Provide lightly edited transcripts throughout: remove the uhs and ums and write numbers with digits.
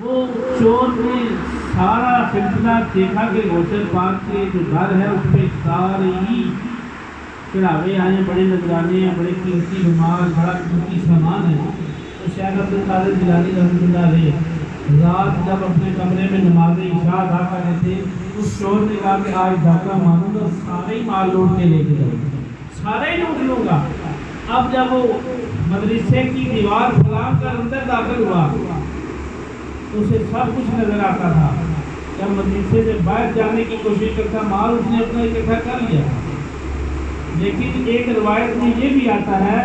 وہ چور نے سارا سلسلہ دیکھا کہ غوث پاک کے جو گھر ہے اس پہ سارے ہی چڑھاوے آئے ہیں، بڑے نذرانے ہیں، بڑے قیمتی رومال، بڑا قیمتی سامان ہے۔ تو شیخ عبد القادر جیلانی رحمۃ اللہ علیہ رات جب اپنے کمرے میں نماز عشاء ادا کر رہے تھے، اس چور نے کہا کہ آج ڈاکہ ماروں گا، سارے ہی مال لوٹ کے لے کے جاؤں گا، سارے ہی لوٹ لوں گا۔ اب جب وہ مدرسے کی دیوار پھلانگ کر اندر داخل ہوا تو اسے سب کچھ نظر آتا تھا۔ جب مدرسے سے باہر جانے کی کوشش کرتا، مال اس نے اپنا اکٹھا کر لیا، لیکن ایک روایت میں یہ بھی آتا ہے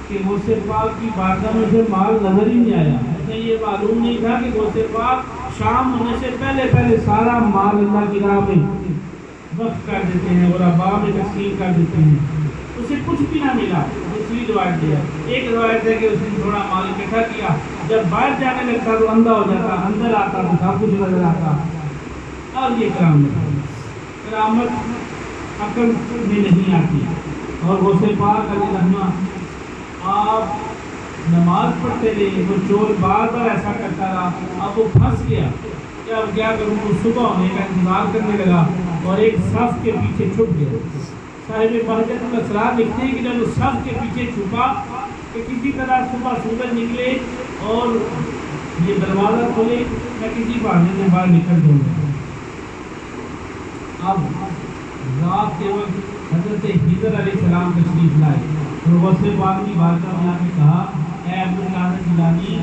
کہ غوث پاک کی بارگاہ میں سے مال نظر ہی نہیں آیا۔ اسے یہ معلوم نہیں تھا کہ غوث پاک شام ہونے سے پہلے سارا مال اللہ کی راہ میں وقف کر دیتے ہیں اور غرباء میں تقسیم کر دیتے ہیں۔ اسے کچھ بھی نہ ملا، دوسری روایت ہے۔ ایک روایت ہے کہ اس نے تھوڑا مال اکٹھا کیا، جب باہر جانے لگتا تو اندھا ہو جاتا، اندر آتا تو سب کچھ نظر آتا۔ اور یہ کرامت عقل میں نہیں آتی۔ اور غوث پاک علیہ رحمہ آپ نماز پڑھتے رہے، وہ چور بار بار ایسا کرتا رہا، اب وہ پھنس گیا کہ اب کیا کروں، وہ صبح ہونے کا انتظار کرنے لگا اور ایک صف کے پیچھے چھپ گیا۔ صاحب بہجت الاسرار لکھتے ہیں کہ جب وہ صف کے پیچھے چھپا کہ کسی طرح صبح سورج نکلے اور یہ دروازہ کھولے، میں کسی بہانے سے باہر نکل جاؤں گا۔ اب رات کے وقت حضرت خضر علیہ السلام تشریف لائے اور غوث پاک کی بارگاہ میں آ کے کہا، اے عبد القادر جیلانی،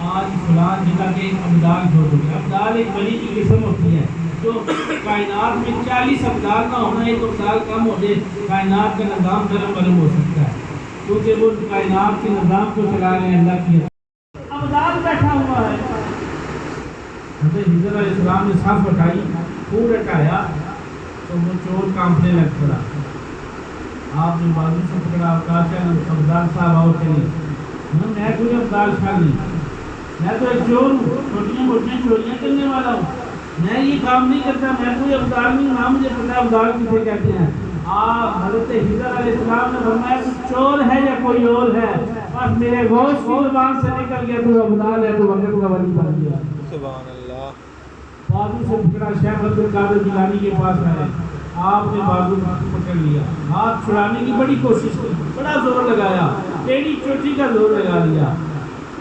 آج فلان جگہ کے ابدال چھوڑ دو۔ ابدال ایک ولی کی قسم ہوتی ہے جو کائنات میں 40 ابدال نہ ہونا، ایک ابدال کم ہو جائے کائنات کا نظام درم برم ہو سکتا ہے، کیونکہ وہ کائنات کے نظام کو چلا رہے ہیں اللہ کی۔ ابدال بیٹھا ہوا ہے، حضرت خضر علیہ السلام نے صف ہٹائی، خون ہٹایا تو وہ چور کانپنے لگ پڑا۔ آپ نے بازو سے پکڑا، کہا ابدال صاحب آؤ چلیے۔ میں کوئی ابدال شاہ نہیں، میں تو ایک چور ہوں، چھوٹیاں موٹیاں چوریاں کرنے والا ہوں، میں یہ کام نہیں کرتا، میں کوئی ابدال نہیں، نہ مجھے پتا ابدال کسے کہتے ہیں۔ حضرت خضر علیہ السلام نے فرمایا تو چور ہے یا کوئی اور ہے، بس میرے غوث کی زبان سے نکل گیا تو ابدال ہے، تو وقت کا ولی بن گیا۔ سبحان اللہ۔ بازو سے پکڑا، شیخ عبد القادر جیلانی کے پاس آئے، آپ نے بازو پکڑ لیا، ہاتھ چھڑانے کی بڑی کوشش کی، بڑا زور لگایا، ٹیڑھی چوٹی کا زور لگا لیا۔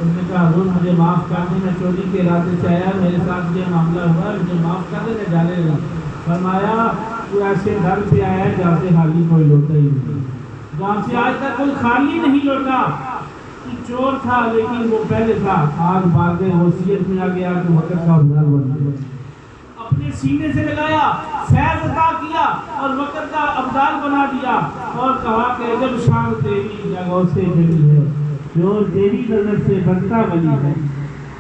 اس نے کہا حضور مجھے معاف کر دیں، میں چوری کے ارادے سے آیا، میرے ساتھ یہ معاملہ ہوا، مجھے معاف کر دیں، میں جانے لگا۔ فرمایا تو ایسے گھر پہ آیا ہے جہاں سے خالی کوئی لوٹا ہی نہیں، جہاں سے آج تک کوئی خالی نہیں لوٹا۔ تو چور تھا لیکن وہ پہلے تھا، آج باتیں وصیت میں آ گیا کہ وقت کا ابدال بن گیا، اپنے سینے سے لگایا، فیض عطا کیا اور وقت کا ابدال بنا دیا، اور کہا کہ جب شان تیری جگہوں سے جلی ہے، جو تیری نظر سے بنتا ولی ہے۔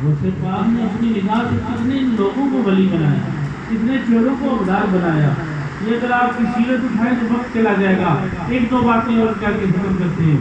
غوث پاک نے اپنی نگاہ سے کتنے لوگوں کو ولی بنایا، کتنے چوروں کو ابدال بنایا۔ یہ اگر آپ کی سیرت اٹھائیں تو وقت چلا جائے گا، ایک دو باتیں اور کر کے ختم کرتے ہیں۔